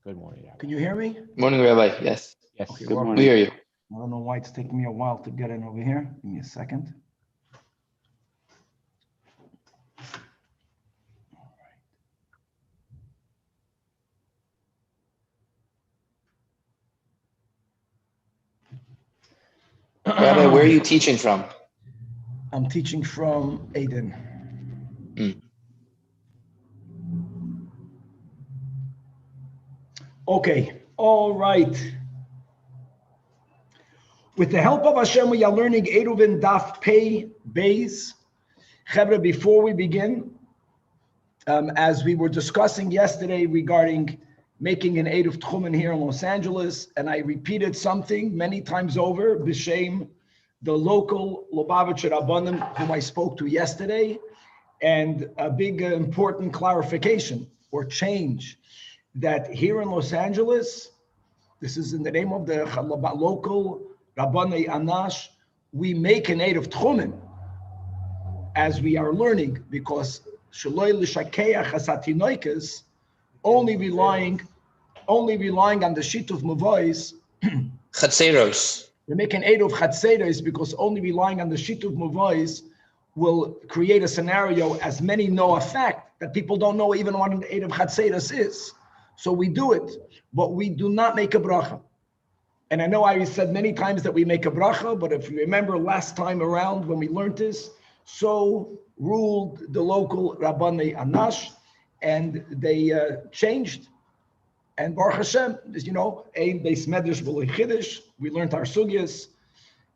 Good morning, Rabbi. Can you hear me? Morning, Rabbi. Yes. Yes. Okay, Good well, morning. We hear you. I don't know why it's taking me a while to get in over here. Give me a second. Rabbi, where are you teaching from? I'm teaching from Aden. Okay, all right. With the help of Hashem, we are learning ERUVIN Daf Pei Beis. Chevra, before we begin, as we were discussing yesterday regarding making an Eruv Tchumen here in Los Angeles, and I repeated something many times over, b'shem the local Lubavitcher Rabbanim whom I spoke to yesterday, and a big important clarification or change that here in Los Angeles, this is in the name of the local Rabbanei Anash, we make an Eruv Tchumen as we are learning, because Shaloi L'Shakeach Hasatinoikes, only relying on the sheet of Mavois. Chatzeros. We make an Eruv Chatzeros because only relying on the sheet of Mavois will create a scenario, as many know a fact, that people don't know even what an Eruv Chatzeros is. So we do it, but we do not make a bracha. And I know I said many times that we make a bracha, but if you remember last time around when we learned this, so ruled the local Rabbanei Anash, and they changed. And Baruch Hashem, as you know, Ein Beis Medrash V'lo Chiddush, we learned our sugyas.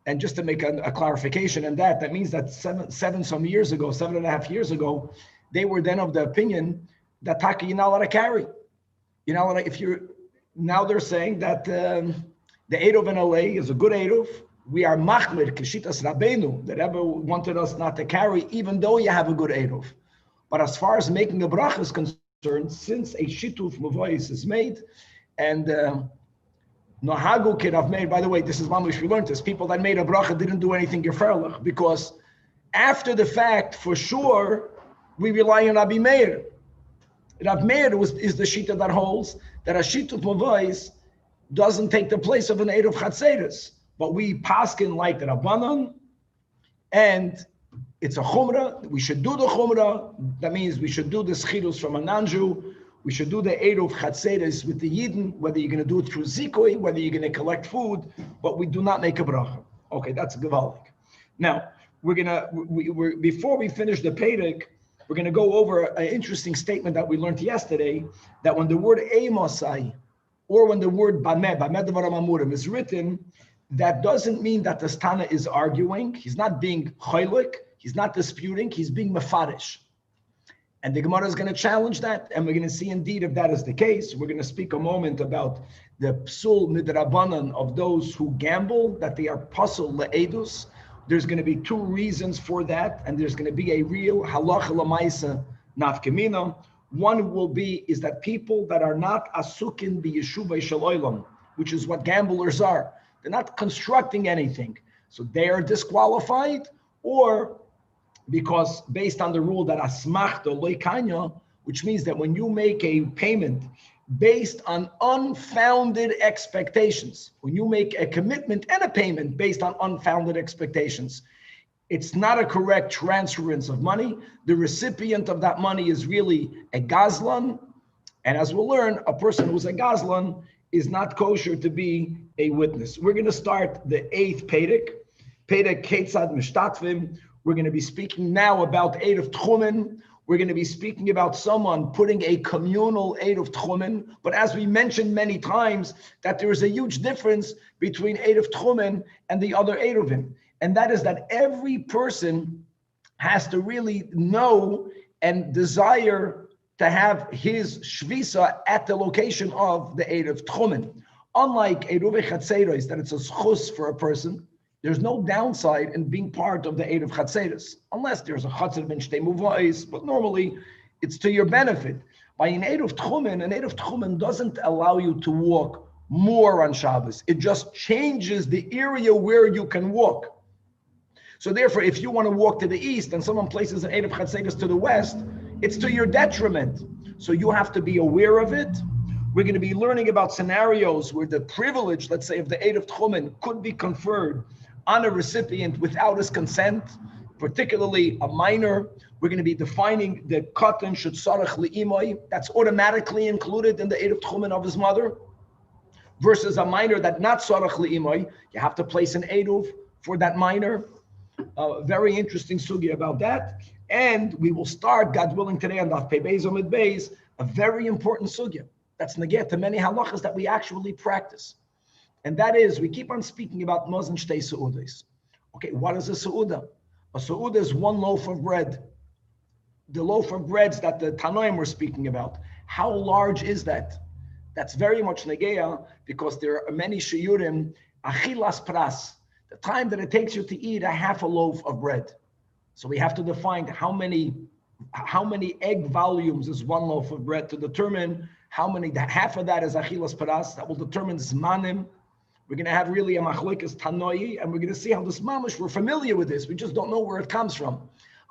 And just to make a clarification on that, that means that seven some years ago, 7.5 years ago, they were then of the opinion that Taka, you're not allowed to carry. You're not allowed to, if you're, now they're saying that the Eruv in LA is a good Eruv. We are machmir, Keshitas Rabbeinu, that Rebbe wanted us not to carry, even though you have a good Eruv. But as far as making a bracha is concerned, since a shituf mavois is made, and Nohagu could have made, by the way, this is one which we learned this, people that made a bracha didn't do anything geferlich, because after the fact, for sure, we rely on Rabbi Meir. Rabbi Meir is the shita that holds that a shituf mavois doesn't take the place of an Eruv Chatzeres. But we paskin like the Rabbanon, and it's a chumrah. We should do the chumrah. That means we should do the schirus from a non-Jew. We should do the Eruv Chatzeres with the Yidden, whether you're going to do it through zikoi, whether you're going to collect food, but we do not make a bracha. Okay, that's gewaldig. Now, before we finish the Perek, we're going to go over an interesting statement that we learned yesterday, that when the word Eimosai, or when the word Bamed Devarim Amurim is written, that doesn't mean that the Tana is arguing. He's not being choilik. He's not disputing. He's being mefarish. And the Gemara is going to challenge that. And we're going to see indeed if that is the case. We're going to speak a moment about the psul midrabanan of those who gamble, that they are pasul le'edus. There's going to be two reasons for that. And there's going to be a real halacha l'maisa nafkemina. One is that people that are not asukin b'yeshuvay shel olam, which is what gamblers are. They're not constructing anything. So they are disqualified, or because based on the rule that asmachta loikanya, which means that when you make a payment based on unfounded expectations, when you make a commitment and a payment based on unfounded expectations, it's not a correct transference of money. The recipient of that money is really a gazlan. And as we'll learn, a person who's a gazlan is not kosher to be a witness. We're going to start the 8th Perek Ketzad Mishtatvim. We're going to be speaking now about Eruv Tchumen. We're going to be speaking about someone putting a communal Eruv Tchumen. But as we mentioned many times, that there is a huge difference between Eruv Tchumen and the other Eruvin. And that is that every person has to really know and desire to have his shvisa at the location of the Eruv Tchumen. Unlike Eruv Chatzeros, that it's a schus for a person, there's no downside in being part of the Eruv Chatzeros, unless there's a Chatzer ben Shtei Muvais, but normally it's to your benefit. By an Eruv Tchumen doesn't allow you to walk more on Shabbos. It just changes the area where you can walk. So therefore, if you want to walk to the east and someone places an Eruv Chatzeros to the west, it's to your detriment. So you have to be aware of it. We're going to be learning about scenarios where the privilege, let's say, of the Eid of Tchumen could be conferred on a recipient without his consent, particularly a minor. We're going to be defining the katan should sarach li'imai. That's automatically included in the Eid of Tchumen of his mother, versus a minor that not sarach li'imai. You have to place an eruv for that minor. Very interesting sugya about that. And we will start, God willing, today on Daf Pei Beis Amud Beis, a very important sugya that's negate to many halachas that we actually practice. And that is, we keep on speaking about Mozen Shtei Seudas. Okay, what is a Seuda? A Seuda is one loaf of bread. The loaf of breads that the Tanoim were speaking about. How large is that? That's very much negeya, because there are many shiurim, achilas pras, the time that it takes you to eat a half a loaf of bread. So we have to define how many egg volumes is one loaf of bread to determine how many, half of that is achilas pras, that will determine zmanim. We're going to have really a machlokes tanoi, and we're going to see how this mamash, we're familiar with this, we just don't know where it comes from.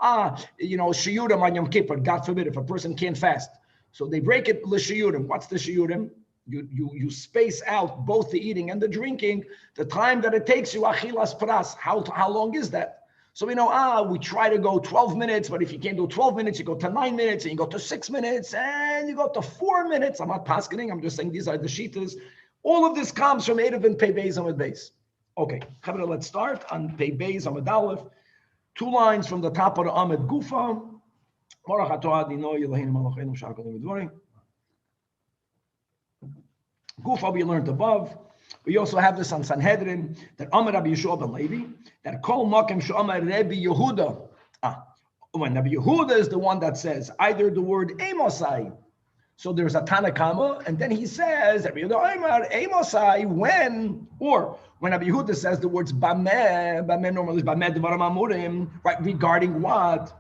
Shiurim on Yom Kippur, God forbid, if a person can't fast. So they break it l'shiyurim. What's the shiyurim? You space out both the eating and the drinking, the time that it takes you, achilas pras. How long is that? So we know, we try to go 12 minutes, but if you can't do 12 minutes, you go to 9 minutes, and you go to 6 minutes, and you go to 4 minutes. I'm not paskening, I'm just saying these are the shitas. All of this comes from ERUVIN Pei Beis Amud Beis. Okay, let's start on Pei Beis Amud Aleph. 2 lines from the top of the Amud Gufa. Gufa we learned above. We also have this on Sanhedrin, that Amar Rabbi Yeshua ben Levi, that Kol Makom She'amar Rabbi Yehuda. When Rabbi Yehuda is the one that says either the word Amosai. So there's a Tanach, and then he says, Rabbi Yehuda Amar Amosai, when, or when Rabbi Yehuda says the words Bameh normally is Bameh Devarim Amurim, right, regarding what?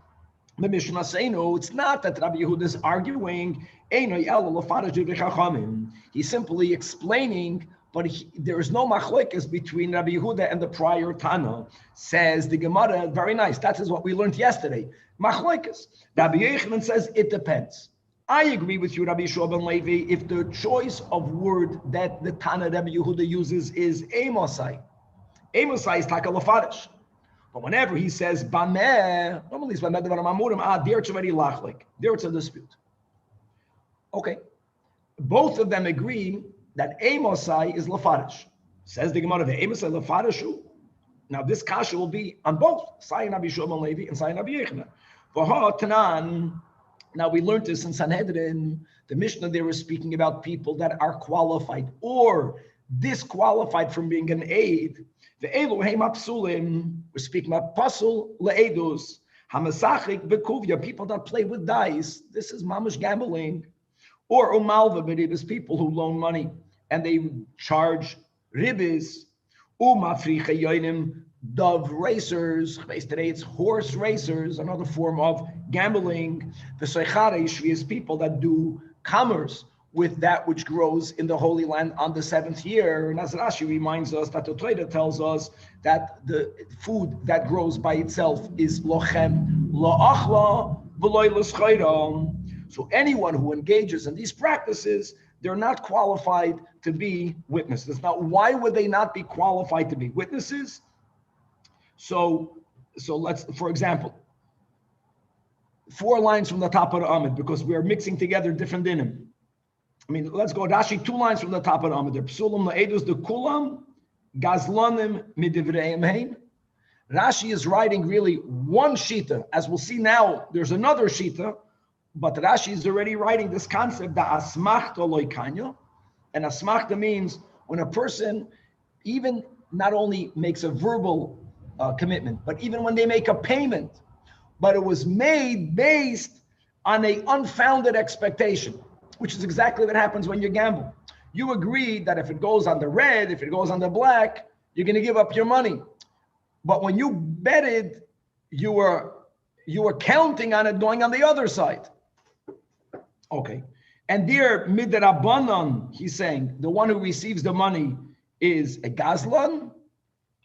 The Mishnah Seinu, it's not that Rabbi Yehuda is arguing, he's simply explaining, but there is no machlokes between Rabbi Yehuda and the prior Tana. Says the Gemara, very nice, that is what we learned yesterday. Machlokes. Rabbi Yochanan says it depends. I agree with you, Rabbi Yeshua ben Levi, if the choice of word that the Tana Rabbi Yehuda uses is Amosai. Amosai is Taka Lafarish. But whenever he says Bameh, normally it's Bameh Devarim Amurim, there it's already lachlik. There it's a dispute. Okay. Both of them agree that Amosai is Lafarish. Says the Gemara, the Amosai Lafarishu. Now this kasha will be on both Sayin Rabbi Yeshua ben Levi and Sayin Rabbi Yochanan. V'ha Tanan. Now we learned this in Sanhedrin. The Mishnah they were speaking about people that are qualified or disqualified from being an aid. The Elohim Apsulim, we're speaking about Pasul Le'edus, Hamasachik Bekuvya, people that play with dice. This is mamash gambling. Or Umalva Beribis, people who loan money and they charge ribis. Umafricha Yoinim, dove racers. Today it's horse racers, another form of gambling. The Seichare is people that do commerce with that which grows in the Holy Land on the 7th year. And as Rashi reminds us, that the Torah tells us that the food that grows by itself is lochem, la'achla, v'loy l'schayra. So anyone who engages in these practices, they're not qualified to be witnesses. Now, why would they not be qualified to be witnesses? So let's, for example, 4 lines from the top of the Amud, because we are mixing together different dinim. I mean, let's go Rashi, 2 lines from the top of the Amud. Psulim la'edus de kulam, gazlanim midivreim hein. Rashi is writing really one shita. As we'll see now, there's another shita, but Rashi is already writing this concept, da asmachta loikanya. And asmachta means when a person even not only makes a verbal commitment, but even when they make a payment, but it was made based on an unfounded expectation, which is exactly what happens when you gamble. You agree that if it goes on the red, if it goes on the black, you're going to give up your money. But when you betted, you were counting on it going on the other side. Okay. And there, midrabanan, he's saying, the one who receives the money is a gazlan,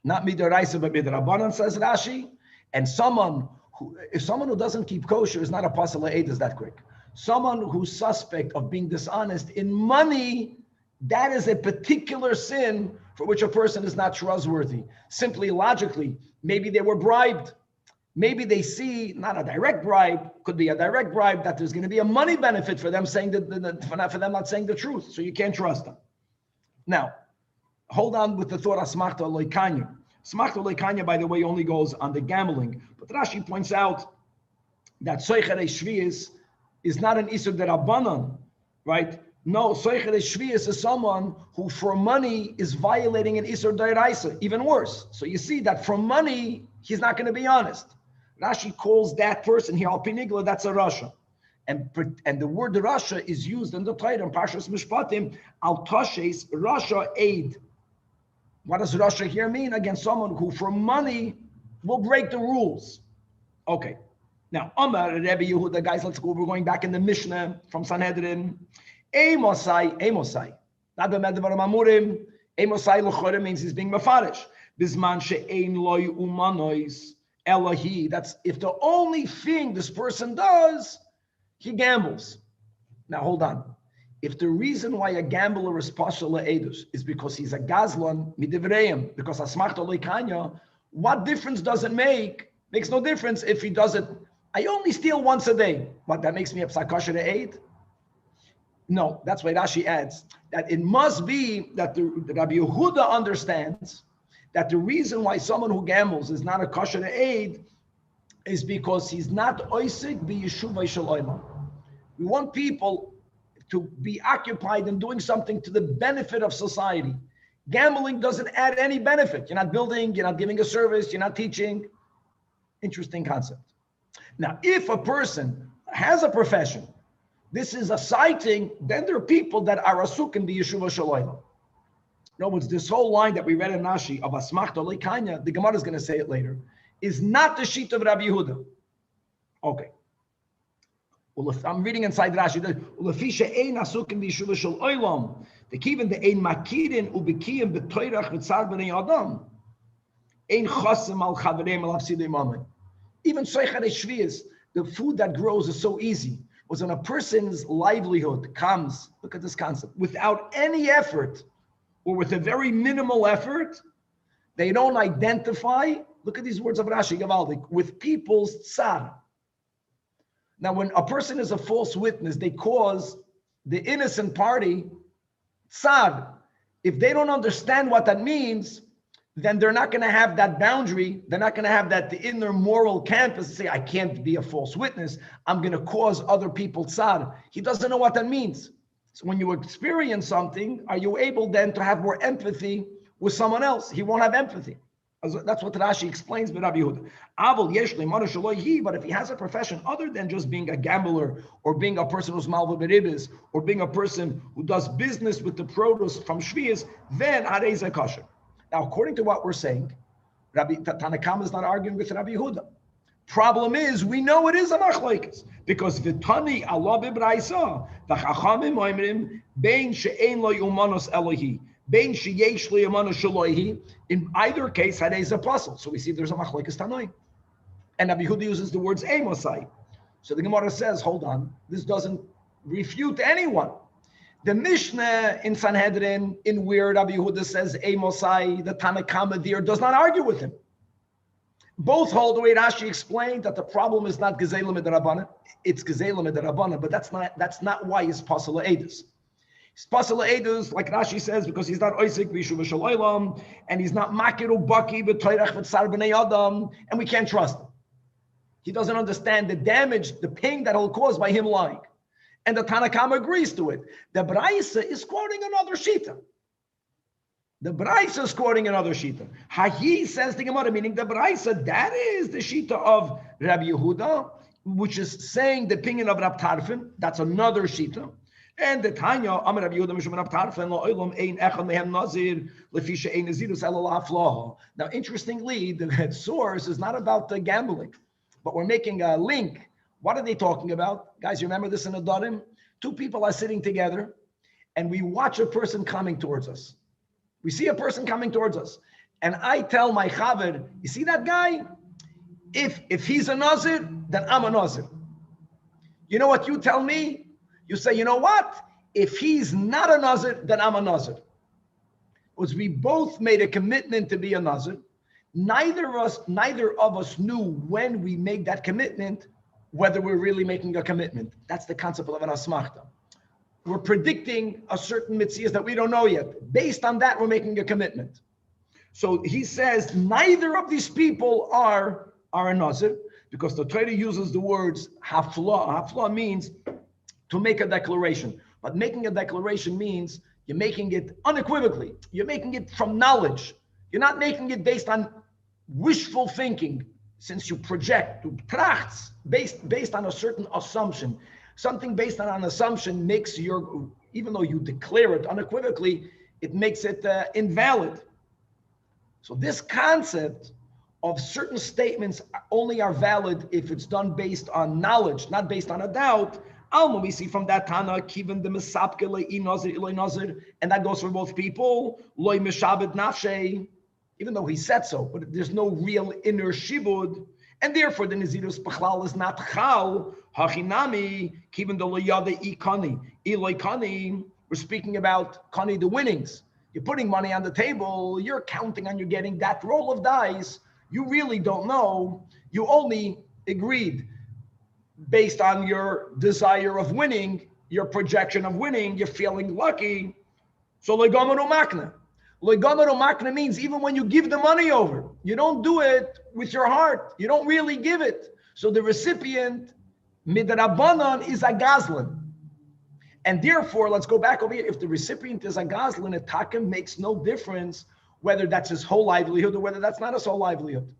not midaraisa, but midrabanan, says Rashi. And if someone who doesn't keep kosher is not a pasal eid, is that quick. Someone who's suspect of being dishonest in money, that is a particular sin for which a person is not trustworthy. Simply logically, maybe they were bribed. Maybe they see, not a direct bribe, could be a direct bribe, that there's going to be a money benefit for them saying for them not saying the truth. So you can't trust them. Now, hold on with the thought of smachta loikanya. Smachta loikanya, by the way, only goes on the gambling. But Rashi points out that soichere shvius is not an isur derabanan, right? No, soichere shvius is someone who for money is violating an isur deraisa, even worse. So you see that for money, he's not going to be honest. Rashi calls that person here, al pinigla, that's a rasha. And the word rasha is used in the Torah, in Parshas Mishpatim, al toshes, rasha aid. What does rasha here mean? Against someone who for money will break the rules. Okay. Now, Amar, Rebbe Yehuda, guys, let's go. We're going back in the Mishnah from Sanhedrin. Emosai. Not the Medvar Mamurim. Emosai l'chore means he's being mafarish. Bisman she'ein loy umanois Elyahu. That's if the only thing this person does, he gambles. Now, hold on. If the reason why a gambler is partial edus is because he's a gazlan midivreim, because asmachta loikanya, what difference does it make? Makes no difference if he does it. I only steal once a day. What, that makes me a psakasher aid? No, that's why Rashi adds that it must be that the Rabbi Yehuda understands that the reason why someone who gambles is not a kosher aid is because he's not oisik b'yeshuvah shel olam. We want people to be occupied in doing something to the benefit of society. Gambling doesn't add any benefit. You're not building, you're not giving a service, you're not teaching. Interesting concept. Now, if a person has a profession, this is a side thing, then there are people that are asuk in the yeshuvah shel olam. In other words, this whole line that we read in Rashi of asmachta loikanya, the Gemara is going to say it later, is not the sheet of Rabbi Yehuda. Okay. Well, if I'm reading inside Rashi, ulafisha ein asuk in the yeshuvah shel olam, the kiven the ein makirin ubekiyim betoirach v'tzar b'nei adam, ein chasem al chavereim al hafsidei mamon. Even soichere shvius, the food that grows is so easy. Was when a person's livelihood comes, look at this concept, without any effort, or with a very minimal effort, they don't identify, look at these words of Rashi Gavaldik, with people's tsar. Now, when a person is a false witness, they cause the innocent party tsar. If they don't understand what that means, then they're not going to have that boundary. They're not going to have that the inner moral compass to say, I can't be a false witness. I'm going to cause other people tsar. He doesn't know what that means. So when you experience something, are you able then to have more empathy with someone else? He won't have empathy. That's what Rashi explains with Rabbi Yehuda. But if he has a profession other than just being a gambler or being a person who's malva beribis or being a person who does business with the produce from shvius, then arei kosher. Now, according to what we're saying, Tanach is not arguing with Rabbi Yehuda. Problem is, we know it is a machlokes because v'tani Allah b'braisa v'chachamim oimrim bein she'ein lo yumanos Elohi bein sheyesh lo yumanos shelohi. In either case, had is a puzzle. So we see there's a machlokes Tanoim, and Rabbi Yehuda uses the words emosai. So the Gemara says, hold on, this doesn't refute anyone. The Mishnah in Sanhedrin, in where Rabbi Yehuda says emosai, the Tanach there does not argue with him. Both hold the way Rashi explained that the problem is not gezelim midrabanan, it's gezelim midrabanan, but that's not why he's pasal edus. He's pasal edus, like Rashi says, because he's not oisik b'yeshuvah shel olam, and he's not makiru baki b'toirach v'tzar b'nei adam, and we can't trust him. He doesn't understand the damage, the pain that he'll cause by him lying. And the Tanach agrees to it. The Braisa is quoting another shita. The Braisa is quoting another shita. Hahi says the Gemara, meaning the Braisa, that is the shita of Rabbi Yehuda, which is saying the opinion of Rab Tarfon. That's another shita. And the Tanya, Amar Rabbi Yehuda Mishum Rab Tarfon, Lo Olam Ein Echad Mehem Nazir, Lefisha Ein Nazirus Ela La'aflaha. Now, interestingly, the source is not about the gambling, but we're making a link. What are they talking about? Guys, you remember this in Adarim? Two people are sitting together, and we watch a person coming towards us. We see a person coming towards us. And I tell my chaver, you see that guy? If he's a nazir, then I'm a nazir. You know what you tell me? You say, you know what? If he's not a Nazir, then I'm a Nazir. Was we both made a commitment to be a Nazir. Neither of us knew when we made that commitment whether we're really making a commitment. That's the concept of an asmachta. We're predicting a certain mitzvah that we don't know yet. Based on that, we're making a commitment. So he says neither of these people are a Nazir, because the Torah uses the words hafla. Hafla means to make a declaration. But making a declaration means you're making it unequivocally. You're making it from knowledge. You're not making it based on wishful thinking, since you project to trachts based on a certain assumption. Something based on an assumption makes even though you declare it unequivocally, it makes it invalid. So this concept of certain statements only are valid if it's done based on knowledge, not based on a doubt. Alma, we see from that Tanach, even the mesapke le'i nazir iloi nazir, and that goes for both people. Loi meshabed nafshe, even though he said so, but there's no real inner shibud, and therefore the Nazirus Bechlal is not chal, hachinami, even the loyade ikani, iloi kani. We're speaking about kani, the winnings. You're putting money on the table, you're counting on you getting that roll of dice. You really don't know. You only agreed based on your desire of winning, your projection of winning, you're feeling lucky. So legomeru makna. Legomeru makna means even when you give the money over, you don't do it with your heart. You don't really give it. So the recipient, midrabanan, is a gazlan. And therefore, let's go back over here. If the recipient is a gazlan, a takim makes no difference whether that's his whole livelihood or whether that's not his whole livelihood.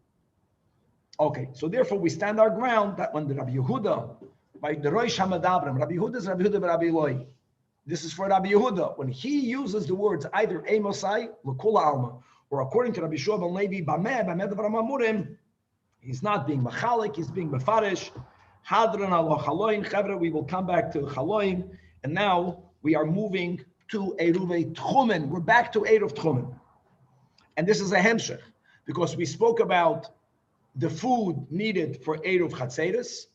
Okay, so therefore we stand our ground that when the Rabbi Yehuda, by the Rosh Hamadabram, Rabbi Yehuda is Rabbi Yehuda, Rabbi Eloi. This is for Rabbi Yehuda. When he uses the words either Emosai, L'kula Alma, or according to Rabbi Shua ben Levi, Bameh Devram Amurim, he's not being Machalik, he's being Mefarish. Hadran Allah Chaloin, Chavra, we will come back to Chaloin. And now we are moving to Eruv Tchumen. We're back to Eruv Tchumen. And this is a hemshech, because we spoke about the food needed for Eruv Chatzeres,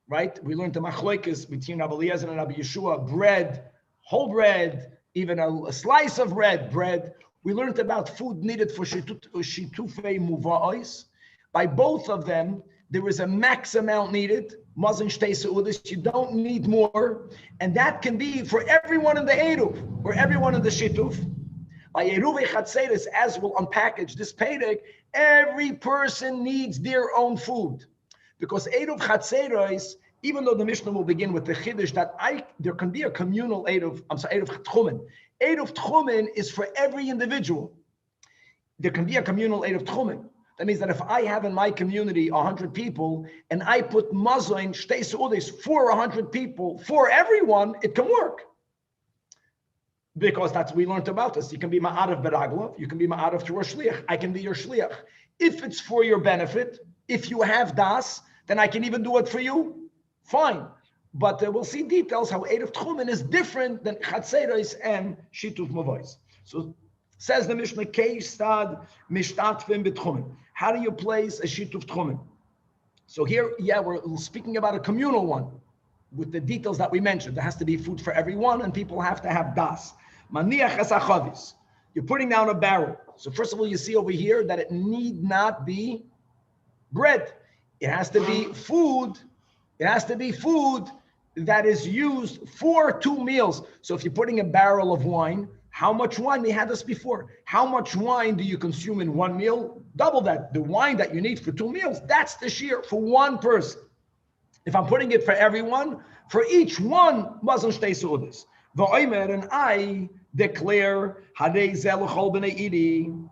right? We learned the machloikes between Rabbi Eliezer and Rabbi Yeshua, bread, whole bread, even a slice of bread. We learned about food needed for shitufei muva'os. By both of them, there is a max amount needed. Mazin shtei seudis, you don't need more. And that can be for everyone in the Eruv, or everyone in the shituf. By Eruv Chatzeres, as we'll unpackage this Perek, every person needs their own food. Because Eruv Chatzeres, even though the Mishnah will begin with the Chiddush that there can be a communal Eruv Tchumen. Eruv Tchumen is for every individual. There can be a communal Eruv Tchumen. That means that if I have in my community 100 people and I put mazoin, shtei seudis for 100 people, for everyone, it can work. Because that's we learned about this. You can be ma'arav beraglav, you can be ma'arav through a shliach. I can be your shliach. If it's for your benefit, if you have das, then I can even do it for you. Fine. But we'll see details how Eruv Tchumen is different than Chatzeres and Shituf Mavos. So says the Mishnah, Keistad Mishtatfim B'Tchumen. How do you place a Shituf Tchumen? So here, we're speaking about a communal one with the details that we mentioned. There has to be food for everyone and people have to have das. Maniach esachavis. You're putting down a barrel. So first of all, you see over here that it need not be bread. It has to be food. It has to be food that is used for 2 meals. So if you're putting a barrel of wine, how much wine? We had this before. How much wine do you consume in 1 meal? Double that. The wine that you need for 2 meals, that's the shiur for one person. If I'm putting it for everyone, for each one, mazon shtei seudis. V'omer, and I declare, hadei zel chol b'nei idi.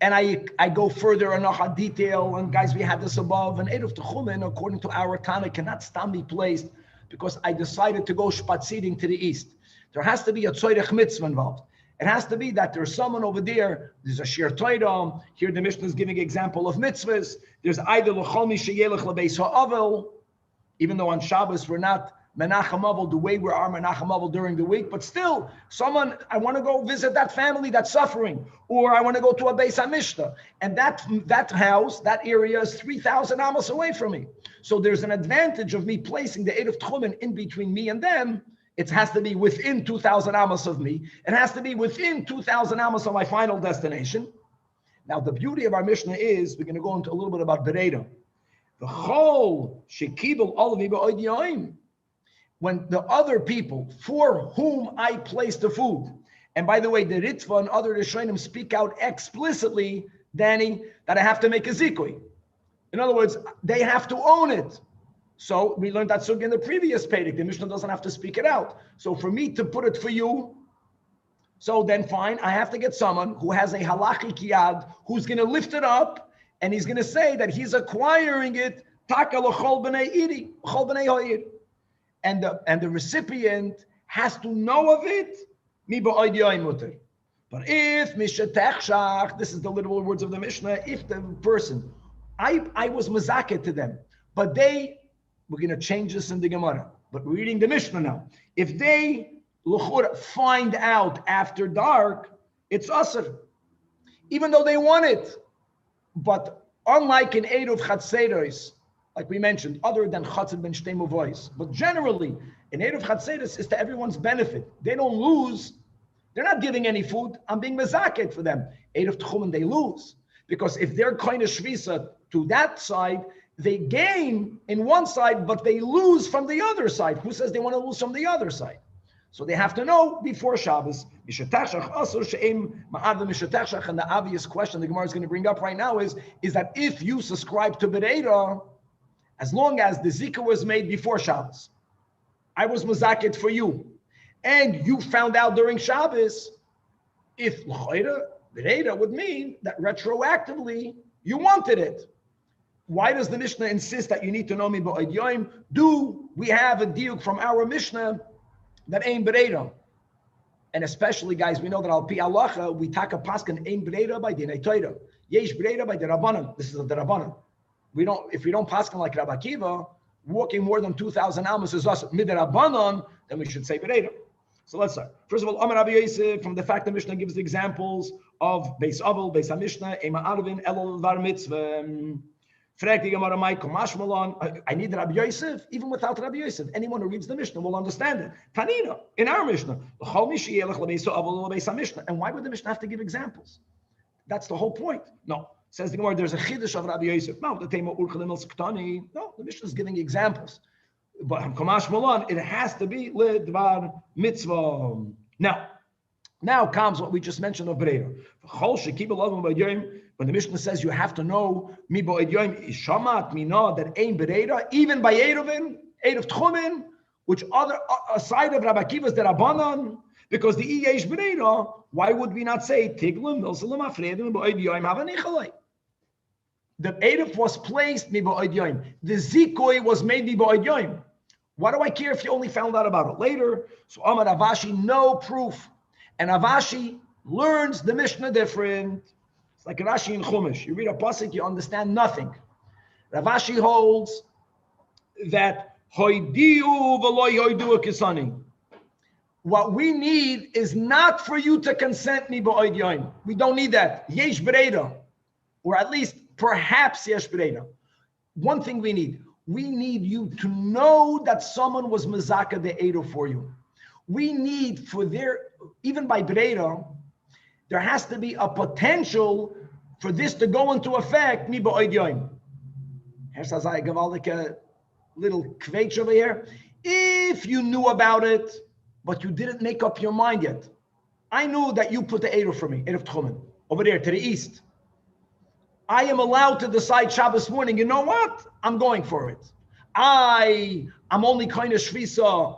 And I go further in a detail, and guys, we had this above, and Eruv Tchumen, according to our Tanach, cannot stand be placed because I decided to go spaziering to the east. There has to be a tzorech mitzvah involved. It has to be that there's someone over there, there's a shiur Torah. Here the Mishnah is giving an example of mitzvahs. There's either l'chol mi sheyelech lebeis ha'avel, even though on Shabbos we're not Menachem Avol the way we are Menachem Avol during the week, but still, I want to go visit that family that's suffering, or I want to go to a Beis HaMishnah, and that house, that area is 3,000 amos away from me. So there's an advantage of me placing the Eruv Tchumen in between me and them. It has to be within 2,000 amos of me. It has to be within 2,000 amos of my final destination. Now, the beauty of our Mishnah is, we're going to go into a little bit about Bereda. The whole Shekibel Olavi Ba'odyayim, when the other people for whom I place the food, and by the way, the Ritva and other Rishonim speak out explicitly, Danny, that I have to make a zikui. In other words, they have to own it. So we learned that sugya in the previous Perek. The Mishnah doesn't have to speak it out. So for me to put it for you, so then fine, I have to get someone who has a halachic yad, who's going to lift it up, and he's going to say that he's acquiring it, taka l'chol b'nei iri, l'chol b'nei ha'ir. And the recipient has to know of it, mi ba'odyayim muter. But if mishatechshach, this is the literal words of the Mishnah, if the person, I was mazaket to them, but we're going to change this in the Gemara, but we're reading the Mishnah now. If they find out after dark, it's asr, even though they want it. But unlike in Eruv Chatzeros, like we mentioned, other than Chatzed ben Shtei Muvois, but generally in Eruv Chatzeros is to everyone's benefit. They don't lose. They're not giving any food. I'm being mezaket for them. Eruv Tchumen, they lose, because if they're kind of shvisa to that side, they gain in one side, but they lose from the other side. Who says they want to lose from the other side? So they have to know before Shabbos. And the obvious question the Gemara is going to bring up right now is that if you subscribe to Bereda, as long as the zikah was made before Shabbos, I was mazaket for you, and you found out during Shabbos, if Bereda would mean that retroactively you wanted it. Why does the Mishnah insist that you need to know me ba'od yoim? Do we have a diuk from our Mishnah that ain't Bereda? And especially, guys, we know that al pi halacha we take a paskan ain't Bereda by dinei Torah. Yesh Bereda by the Rabbanan. This is the Rabbanan. If we don't paskan like Rabbi Akiva, walking more than 2,000 amos is us midrabanan, then we should say Bereda. So let's start. First of all, Amar Rabbi Yosef, from the fact the Mishnah gives the examples of Beis Avol, Beis HaMishnah, Ema Arvin, Elul Var Mitzvah. I need Rabbi Yosef, even without Rabbi Yosef. Anyone who reads the Mishnah will understand it. Tanina, in our Mishnah. And why would the Mishnah have to give examples? That's the whole point. No. Says the Gemara, there's a chiddush of Rabbi Yosef. No, the Mishnah is giving examples. But it has to be Lidvar Mitzvah. Now comes what we just mentioned of Bereda. When the Mishnah says you have to know mi ba'od yoim ishamat mina that ain Bereda, even by ERUVIN, Eruv Tchumen, which other aside of Rabbi Akiva's the Rabbanan, because the yesh Bereda, why would we not say Tiglim milsalim afredim ba'od yoim havanichalei? The Eruv was placed mi ba'od yoim. The zikoi was made mi ba'od yoim. Why do I care if you only found out about it later? So Amar Avashi, no proof. And Avashi learns the Mishnah different. It's like Rashi in Chumash. You read a pasuk, you understand nothing. Ravashi holds that hoidiu v'lo hoidu kisani. What we need is not for you to consent me ba'od yoim. We don't need that. Yesh Bereda, or at least perhaps yesh Bereda. One thing we need you to know that someone was mezaka the Eruv for you. We need even by Bereda, there has to be a potential for this to go into effect. Mi ba'od yoim. Here's a gewaldige little kvetch over here. If you knew about it, but you didn't make up your mind yet. I knew that you put the Eruv for me, Eruv Tchumen, over there to the east. I am allowed to decide Shabbos morning, you know what? I'm going for it. I'm only kind of shvisa.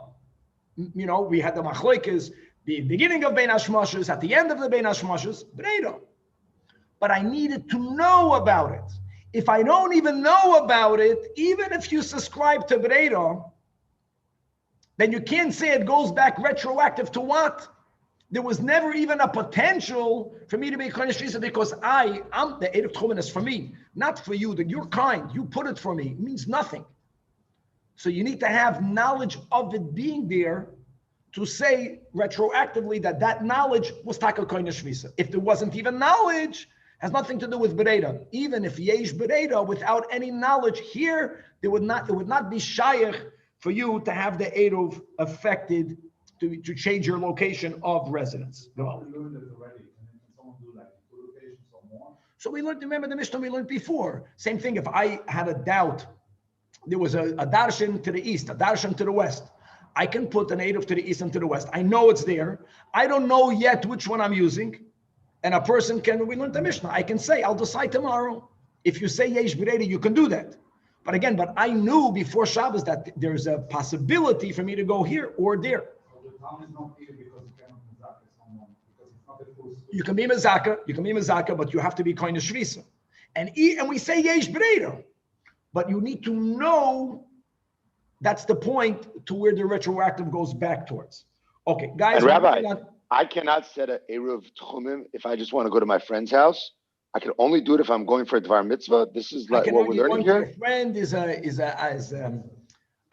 We had the machloikes, the beginning of Bein HaShmoshes, at the end of the Bein HaShmoshes, Bereda. But I needed to know about it. If I don't even know about it, even if you subscribe to Bereda, then you can't say it goes back retroactive to what? There was never even a potential for me to be kind of shvisa because I'm the Eruv Tchumen is for me, not for you. That you're kind, you put it for me. It means nothing. So you need to have knowledge of it being there to say retroactively that knowledge was taka koine shvisa. If there wasn't even knowledge, has nothing to do with bereda. Even if yesh bereda, without any knowledge here, it would not be shaykh for you to have the eruv affected to change your location of residence. Go. So we learned, remember the Mishnah we learned before. Same thing, if I had a doubt, there was a darshan to the east, a darshan to the west. I can put an eruv to the east and to the west. I know it's there. I don't know yet which one I'm using. And a person can, we learned the Mishnah, I can say, I'll decide tomorrow. If you say yesh bereda, you can do that. But again, I knew before Shabbos that there's a possibility for me to go here or there. You can be mezaka, but you have to be koine shvisa. And we say yesh bereda, but you need to know that's the point to where the retroactive goes back towards. Okay, guys. And Rabbi, I cannot set an eruv tchumim if I just want to go to my friend's house. I can only do it if I'm going for a dvar mitzvah. This is like what we're learning here. Your friend is avas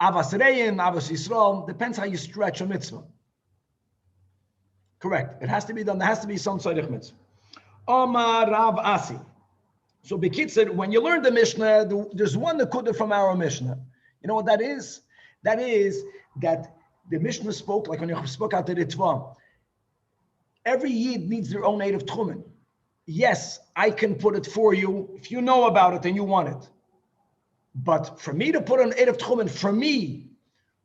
reim, avas yisrael. Depends how you stretch a mitzvah. Correct. It has to be done. There has to be some tzarich mitzvah. Omar Rav Asi. So Bekitzer, when you learn the Mishnah, there's one nekuda from our Mishnah. You know what that is? That is that the Mishnah spoke, like when you spoke out the Ritva, every Yid needs their own native tchumen. Yes, I can put it for you if you know about it and you want it. But for me to put an native tchumen,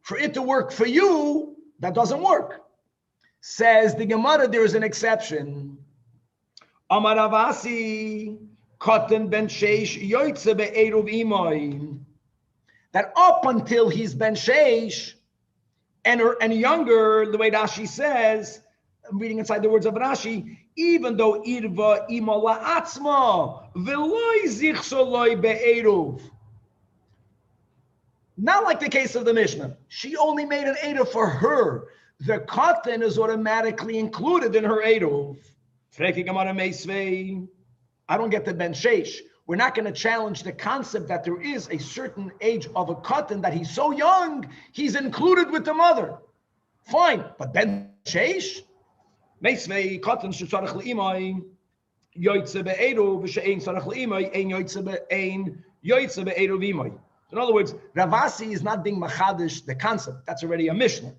for it to work for you, that doesn't work. Says the Gemara, there is an exception. Amar Avasi, Koten ben Sheish, Yoitze be'eruv imoy. That up until he's ben Sheish and younger, the way Rashi says, I'm reading inside the words of Rashi, even though irva ima la'atzma v'loy zichsoloi be'eruv. Not like the case of the Mishnah. She only made an eruv for her. The koten is automatically included in her eruv. I don't get the ben sheish. We're not going to challenge the concept that there is a certain age of a koten that he's so young, he's included with the mother. Fine, but ben sheish? Meisvei koten shetzarech le'imai yoytze be'eruv v'she'ein tzarech le'imai ein yoytze be'eruv imai. In other words, Rav Asi is not being machadish the concept. That's already a Mishnah.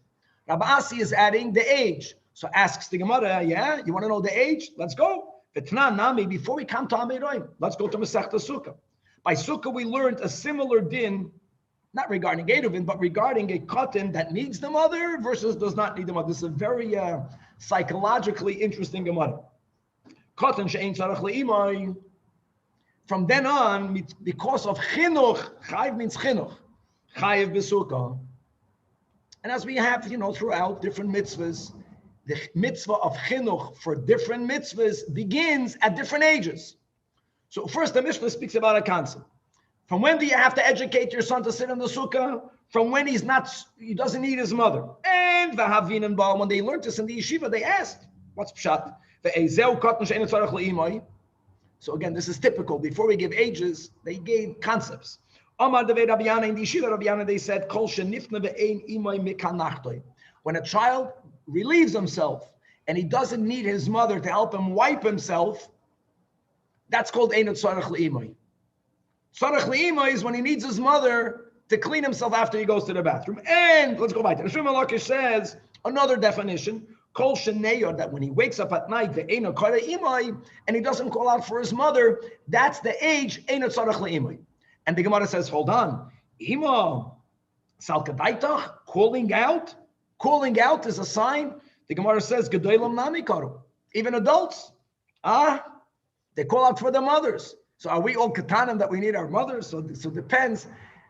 Rav Asi is adding the age. So asks the Gemara, yeah, you want to know the age? Let's go. V'tnan nami, before we come to Amiroim, let's go to Masechta Sukkah. By Sukkah, we learned a similar din, not regarding ERUVIN, but regarding a koten that needs the mother versus does not need the mother. This is a very psychologically interesting Gemara. Koten she'ein tzarech le'imai. From then on, because of chinuch, chayiv means chinuch, chayiv b'sukkah. And as we have, throughout different mitzvahs, the mitzvah of chinuch for different mitzvahs begins at different ages. So first, the Mishnah speaks about a concept. From when do you have to educate your son to sit in the sukkah? From when he doesn't need his mother. And v'havin and ba'al, when they learned this in the yeshiva, they asked, what's pshat? Ve'ezeu koten she'ein tzarech le'imai. So again, this is typical. Before we give ages, they gave concepts. Amar devei Rabbi Yana, in the yeshiva Rabbi Yana, they said, Kol shenifna ve'ein imay mikanachtoi. When a child relieves himself and he doesn't need his mother to help him wipe himself, that's called ein tzarech le'imay. Tzarech le'imay is when he needs his mother to clean himself after he goes to the bathroom. And let's go back. The Shmuel Malakish says another definition. Kol sheneyor, that when he wakes up at night, ve'eino kare imai, and he doesn't call out for his mother, that's the age eino tzarech le'imai. And the Gemara says, hold on, ima salkadaitach, calling out is a sign. The Gemara says, gedolim nami karu, even adults, they call out for their mothers. So are we all katanim that we need our mothers? So it depends.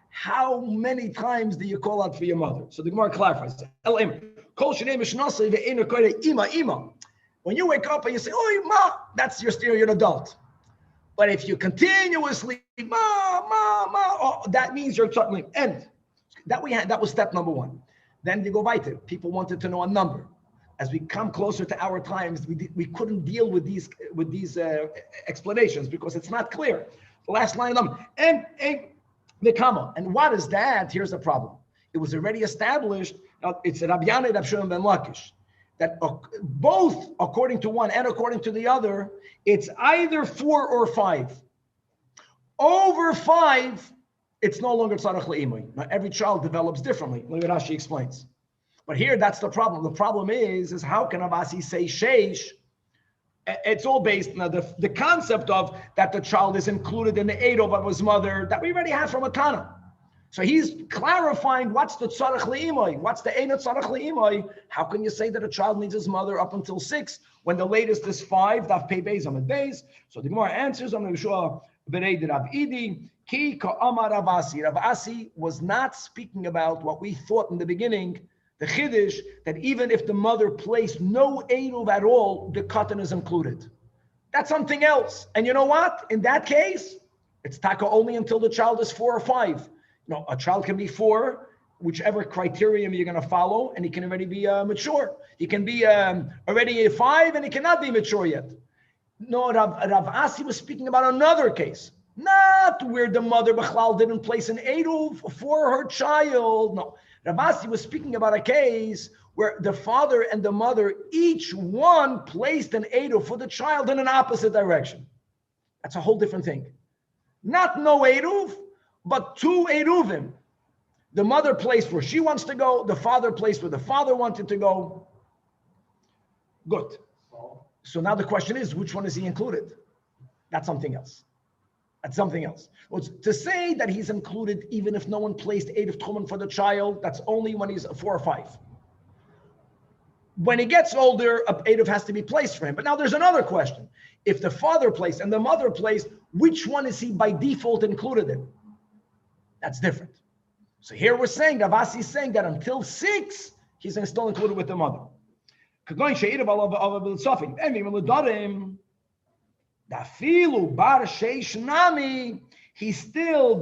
How many times do you call out for your mother? So the Gemara clarifies. When you wake up and you say, "Oh, ma," that's you're an adult. But if you continuously, ma, that means you're chuckling. And that was step number one. Then you go weiter. People wanted to know a number. As we come closer to our times, we couldn't deal with these explanations because it's not clear. The last line of them, and MERCAVA. And what is that? Here's the problem. It was already established. It's Rabbi Yana, Rabbi Shimon ben Lakish, that both according to one and according to the other, it's either 4 or 5. Over 5, it's no longer tzarech le'imui. Now every child develops differently. Look at Rashi explains. But here, that's the problem. The problem is how can Avasi say sheish? It's all based on the concept of that the child is included in the eidov of his mother that we already have from a Tanach. So he's clarifying what's the tzarech le'imui, what's the eina tzarech le'imui. How can you say that a child needs his mother up until 6 when the latest is 5? Daf pei beis amid beis. So the Gemara answers on the Yeshua Bereid Rav Idi ki ka'amar Rav Asi. Rav Asi was not speaking about what we thought in the beginning, the chiddush, that even if the mother placed no eruv at all, the katan is included. That's something else. And you know what? In that case, it's taka only until the child is 4 or 5. No, a child can be 4, whichever criterion you're going to follow, and he can already be mature. He can be already 5, and he cannot be mature yet. No, Rav Asi was speaking about another case, not where the mother Bechlal didn't place an eruv for her child. No, Rav Asi was speaking about a case where the father and the mother, each one placed an eruv for the child in an opposite direction. That's a whole different thing. Not no eruv, but 2 eruvim. The mother placed where she wants to go, the father placed where the father wanted to go. Good. So now the question is, which one is he included? That's something else. That's something else. Well, to say that he's included even if no one placed eruv tchumen for the child, that's only when he's 4 or 5. When he gets older, a eruv has to be placed for him. But now there's another question. If the father placed and the mother placed, which one is he by default included in? That's different. So here we're saying, Rav Asi is saying that until 6, he's still included with the mother. He's still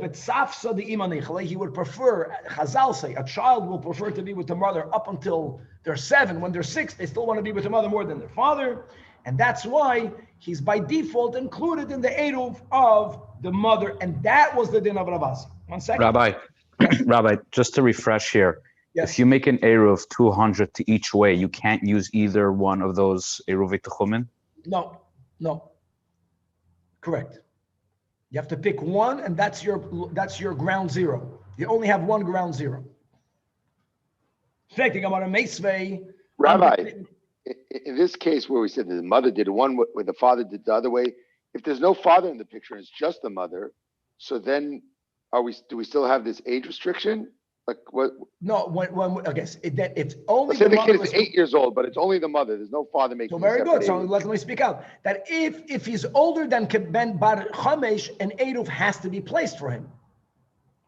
betzafsa the imanich. He would prefer, Chazal say, a child will prefer to be with the mother up until they're 7. When they're 6, they still want to be with the mother more than their father. And that's why he's by default included in the eruv of the mother. And that was the din of Rav Asi. 1 second. Rabbi, Rabbi, just to refresh here. Yes. If you make an eruv 200 to each way, you can't use either one of those eruvei techumen? No. Correct. You have to pick one, and that's your ground zero. You only have one ground zero. Rabbi, in this case where we said that the mother did one where the father did the other way, if there's no father in the picture, it's just the mother, so then do we still have this age restriction? Like what? No, when I guess it's only. Let's say the kid is 8 years old, but it's only the mother. There's no father making. So very good. So let me speak out. That if he's older than Ben Bar Chamesh, an eruv has to be placed for him.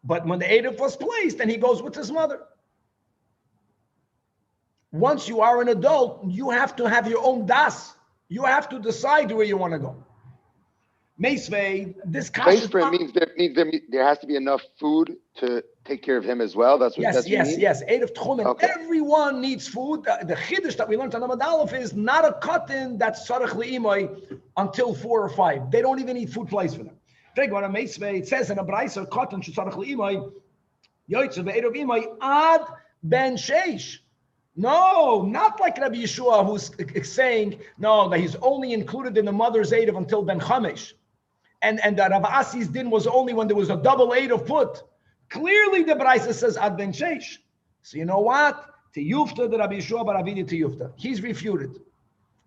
But when the eruv was placed, then he goes with his mother. Once you are an adult, you have to have your own das. You have to decide where you want to go. Meisvei, this place for him means there has to be enough food to take care of him as well. That's what yes. Eruv tchumen. Okay. Everyone needs food. The chiddush that we learned on Amud Aleph is not a katan that's tzarech le'imoi until 4 or 5. They don't even eat food placed for them. It says in a brayso, katan tzarech le'imoi yoytze ve'eruv imoi ad ben sheish. No, not like Rabbi Yeshua, who's saying no, that he's only included in the mother's eruv until ben chamesh. And that Rav Asi's din was only when there was a double eruv put. Clearly, the Braisa says ad ben sheish. So you know what? Tiyufta the Rabbi Yeshua baravidi tiyufta. He's refuted.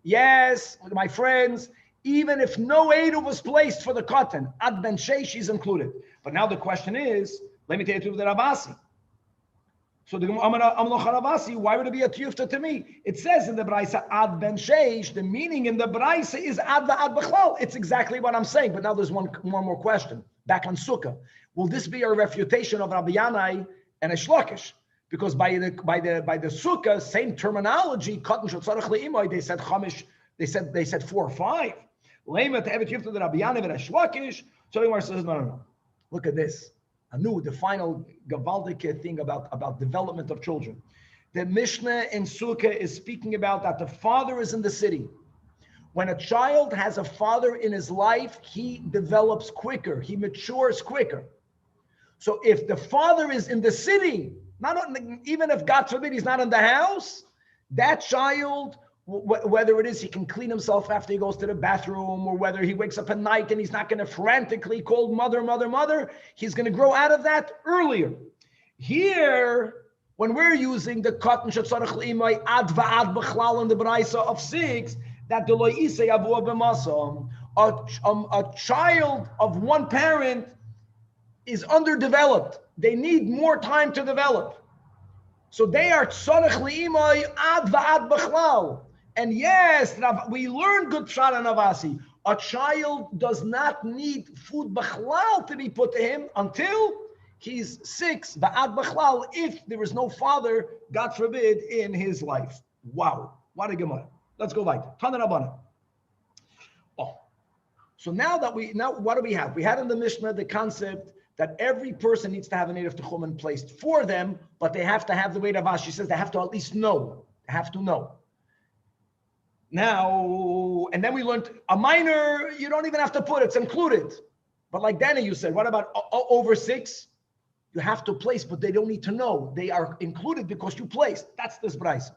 Yes, my friends, even if no eruv was placed for the cotton, ad ben sheish is included. But now the question is, let me tell you the Rav Asi. So the Rav Asi, why would it be a tiyufta to me? It says in the Braisa ad ben sheish. The meaning in the Braisa is ad b'chlal. It's exactly what I'm saying. But now there's one more question. Back on Sukkah, will this be a refutation of Rabbi Yanai and Eshlokish? Because by the Sukkah, same terminology, katan shel tzarech le'imoi, they said chamish. They said 4 or 5. Lema to have it tiyufta the Rabbi Yanai and Eshlokish. So Gemara says no. Look at this. The final gavaldik thing about development of children. The Mishnah in Sukkah is speaking about that the father is in the city. When a child has a father in his life, he develops quicker. He matures quicker. So if the father is in the city, even if God forbid he's not in the house, that child, whether it is he can clean himself after he goes to the bathroom, or whether he wakes up at night and he's not going to frantically call mother, mother, mother, he's going to grow out of that earlier. Here, when we're using the cotton shetzarach leimai ad va'ad b'chlal in the Braisa of 6, that the lo isei avua b'masam, a child of one parent is underdeveloped. They need more time to develop. So they are tzarech leimai ad va'ad b'chlal. And yes, we learned good pshat and avasi. A child does not need food b'chlal to be put to him until he's 6, ba'ad b'chlal, if there is no father, God forbid, in his life. Wow, what a Gemara. Let's go back. Tanach Rabbanan. Oh, so now what do we have? We had in the Mishnah the concept that every person needs to have an Erev Techumen placed for them, but they have to have the way that Rashi says they have to at least know. They have to know. Now, and then we learned a minor, you don't even have to put, it's included. But like Danny, you said, what about over 6? You have to place, but they don't need to know. They are included because you placed. That's this Braisa.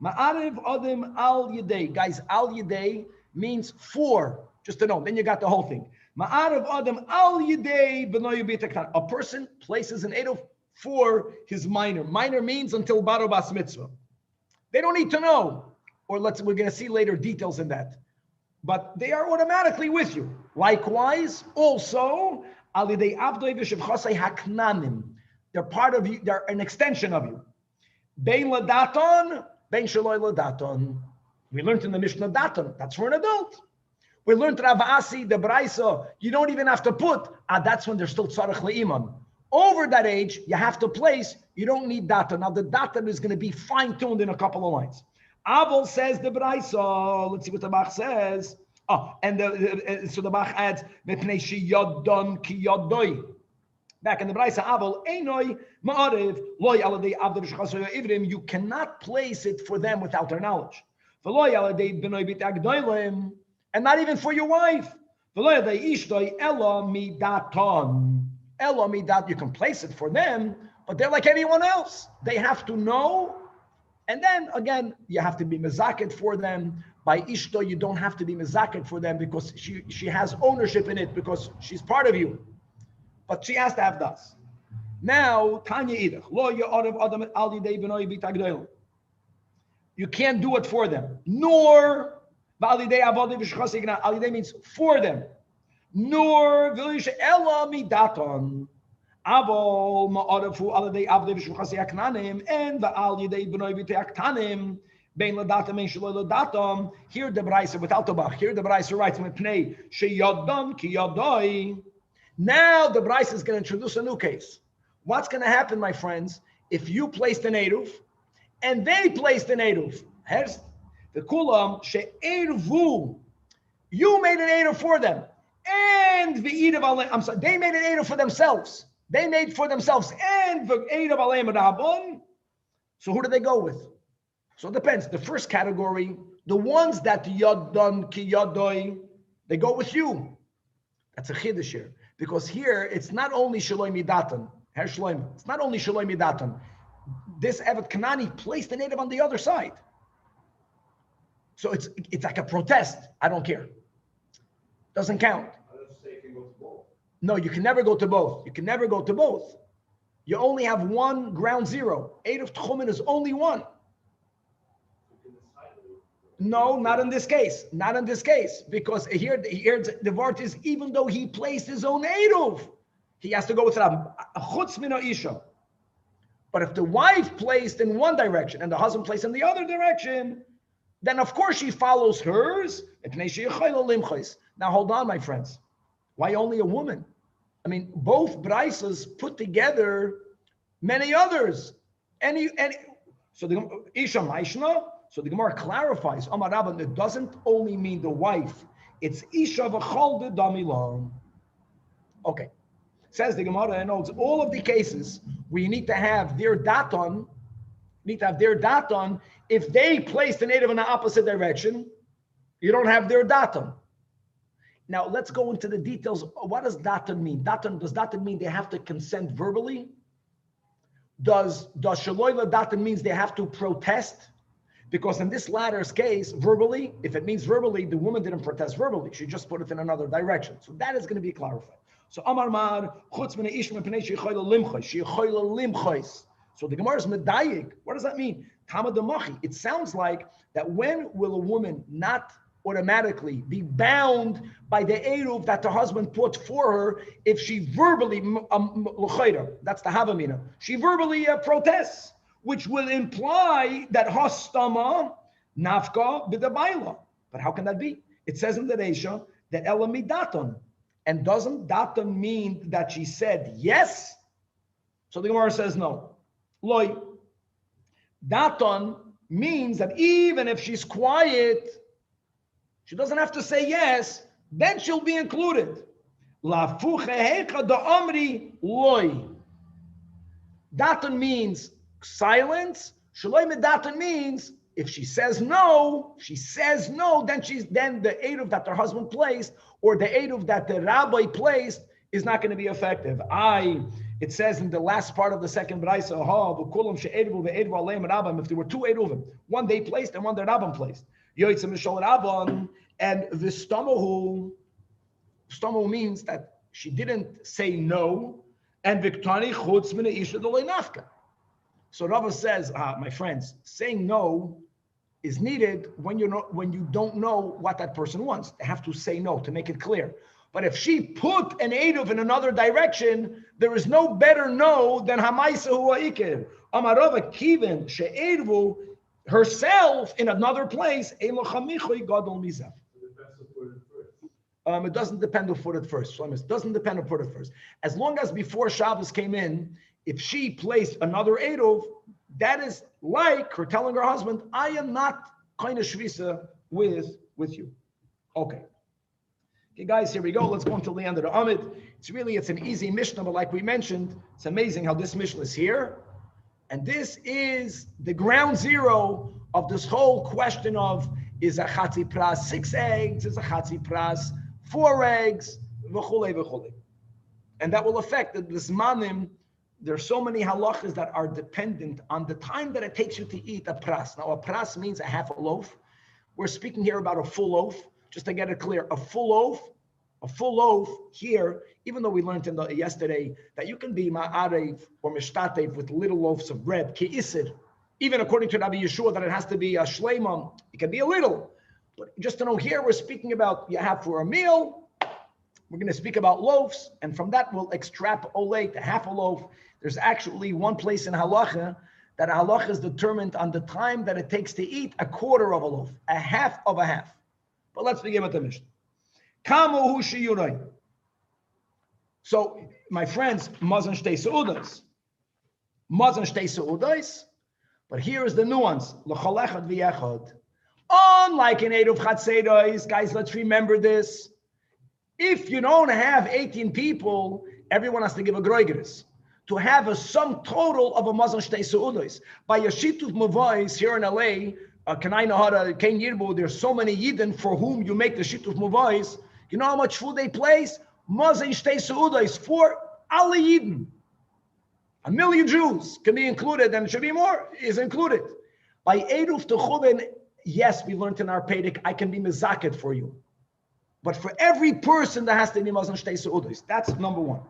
Ma'ariv Adam al Yedei. Guys, al Yedei means for, just to know. Then you got the whole thing. Ma'ariv Adam al Yedei b'noyu b'tektan. A person places an eruv for his minor. Minor means until Baro Bas Mitzvah. They don't need to know. Or we're going to see later details in that. But they are automatically with you. Likewise, also, they're part of you, they're an extension of you. Bein ladaton, bein shaloi ladaton. We learned in the Mishnah daton, that's for an adult. We learned Rav Asi, the Braisa, you don't even have to put, that's when they're still tzarech le'iman. Over that age, you have to place, you don't need daton. Now the daton is going to be fine-tuned in a couple of lines. Avol says the Braisa, let's see what the Bach says. So the Bach adds, Mepnei sheyodon ki yodoi. Back in the Braisa, Avol einoi ma'arev loy aladei avdei v'shchasoy ivrim. You cannot place it for them without their knowledge. V'loy aladei b'noi b'tagdoilim, and not even for your wife. V'loy aladei ishtoi elo midaton. Elo midat. You can place it for them, but they're like anyone else. They have to know. And then again, you have to be mezaket for them. By Ishto, you don't have to be mezaket for them because she has ownership in it because she's part of you. But she has to have das. Now, Tanya Idach, Lo Ya'arav Adam Al Yidei B'noi B'tagdoil. You can't do it for them. Nor Al Yidei Avodi V'shchas Igna. Al Yidei means for them. Nor V'lish Ela Midaton. Avol ma'arafu aladei avdei v'shulchasi aknanim and va'al yidei b'noi v'tei aktanim bein ladatam and shaloi ladatam. Here the Braisa without the Bach. Here the Braisa writes mepnei sheyodon ki yodoi. Now the Braisa is going to introduce a new case. What's going to happen, my friends, if you placed an eruv and they placed an eruv? Here's the kulam she'eruvu. You made an eruv for them, and the eruv. I'm sorry, they made an eruv for themselves. They made for themselves and the aid of Alem Rabban. So who do they go with? So it depends. The first category, the ones that yodon ki yodoi, they go with you. That's a chiddush here. Because here it's not only shaloi midatan, Herr Shloim, it's not only shaloi midatan. This Evet Kanani placed the native on the other side. So it's like a protest. I don't care. Doesn't count. No, you can never go to both. You can never go to both. You only have one ground zero. Erev Techumen is only one. No, not in this case. Not in this case. Because here the word is, even though he placed his own Erev, he has to go with Rav. Chutz min ha'isha. But if the wife placed in one direction and the husband placed in the other direction, then of course she follows hers. Now hold on, my friends. Why only a woman? I mean, both Braisas put together many others. So the Isha Maishna, so the Gemara clarifies, Amar Rabban, it doesn't only mean the wife, it's Isha v'chol de damilam. Okay. Says the Gemara, and notes all of the cases where you need to have their daton, if they place the native in the opposite direction, you don't have their daton. Now let's go into the details. What does datan mean? Does datan mean they have to consent verbally? Does shaloila datan means they have to protest? Because in this latter's case, verbally, if it means verbally, the woman didn't protest verbally. She just put it in another direction. So that is going to be clarified. So Amar Mar, chutz min ish min pnei shechoila limchois, shechoila limchois. So the Gemara is medayik. What does that mean? Tama demachi. It sounds like that when will a woman not automatically be bound by the eruv that the husband put for her if she verbally, that's the havamina, she verbally protests, which will imply that hastama nafka b'dabayla. But how can that be? It says in the Reisha that elamidaton, and doesn't datan mean that she said yes? So the Gemara says no. Loi, datan means that even if she's quiet, she doesn't have to say yes, then she'll be included. Datan means silence. Shalom datan means if she says no, then the eruv that her husband placed or the eruv that the rabbi placed is not going to be effective. It says in the last part of the second braisa, if there were two eruvim, one they placed and one the rabbin placed. And v'stomahu means that she didn't say no, and viktani chutz min isha d'lo nafka. So Rava says, my friends, saying no is needed when you don't know what that person wants. They have to say no to make it clear. But if she put an eruv in another direction, there is no better no than hamaisa huwa ikir. Amarava kiven she'eruv herself in another place. It doesn't depend who put it first. It doesn't depend who put it first. As long as before Shabbos came in, if she placed another eruv, that is like her telling her husband, I am not kind of shvisa with you. Okay, guys, here we go. Let's go until the end of the Amid. It's an easy Mishnah, but like we mentioned, it's amazing how this Mishnah is here. And this is the ground zero of this whole question of, is a chatzi pras 6 eggs? Is a chatzi pras 4 eggs? V'chulei, v'chulei. And that will affect the zmanim. There's so many halachas that are dependent on the time that it takes you to eat a pras. Now, a pras means a half a loaf. We're speaking here about a full loaf. Just to get it clear, a full loaf here, even though we learned yesterday that you can be ma'arev or mishtatev with little loaves of bread, ki'isir, even according to Rabbi Yeshua that it has to be a shleimah, it can be a little. But just to know here, we're speaking about you have for a meal. We're going to speak about loaves, and from that we'll extrapolate to half a loaf. There's actually one place in halacha that halacha is determined on the time that it takes to eat a quarter of a loaf, a half of a half. But let's begin with the Mishnah. Kamu shiurai. So, my friends, mazan shtei seudas. Mazan shtei seudas. But here is the nuance. L'chol echad v'yechad. Unlike in eruv chatzeiros, guys, let's remember this. If you don't have 18 people, everyone has to give a groigris. To have a sum total of a mazan shtei seudas. By a shituf mavais here in LA, there's so many Yidden for whom you make the shituf muvais. You know how much food they place? Mazin shtei seudas for all Yidden. 1 million Jews can be included, and it should be more, is included. By eruv techuvin, yes, we learned in our Pedic, I can be mezaket for you. But for every person, there has to be mazin shtei seudas. That's number one.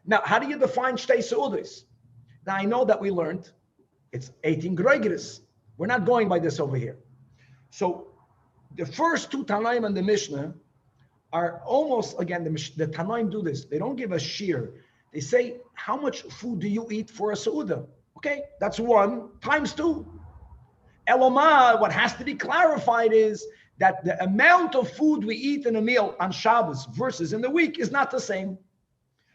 Now, how do you define shtei seudas? Now, I know that we learned it's 18 groigris. We're not going by this over here. So the first two Tanaim and the Mishnah are almost, again, the Tanaim do this. They don't give a shiur. They say, how much food do you eat for a Seudah? Okay, that's 1 times 2. Elomah, what has to be clarified is that the amount of food we eat in a meal on Shabbos versus in the week is not the same.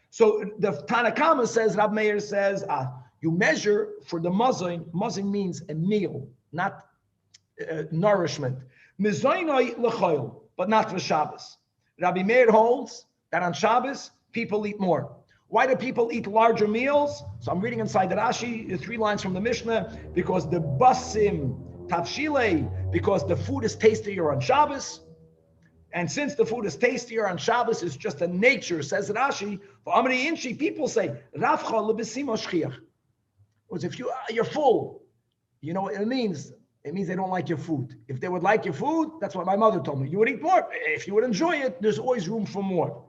So the Tanakama says, Rab Meir says, you measure for the mazon. Mazon means a meal, not nourishment. Mizaynoi l'choil, but not for Shabbos. Rabbi Meir holds that on Shabbos, people eat more. Why do people eat larger meals? So I'm reading inside the Rashi, 3 lines from the Mishnah, because the basim tavshile, because the food is tastier on Shabbos. And since the food is tastier on Shabbos, it's just a nature, says Rashi. For Amri Inchi, people say, because if you're full, you know what it means? It means they don't like your food. If they would like your food, that's what my mother told me. You would eat more. If you would enjoy it, there's always room for more.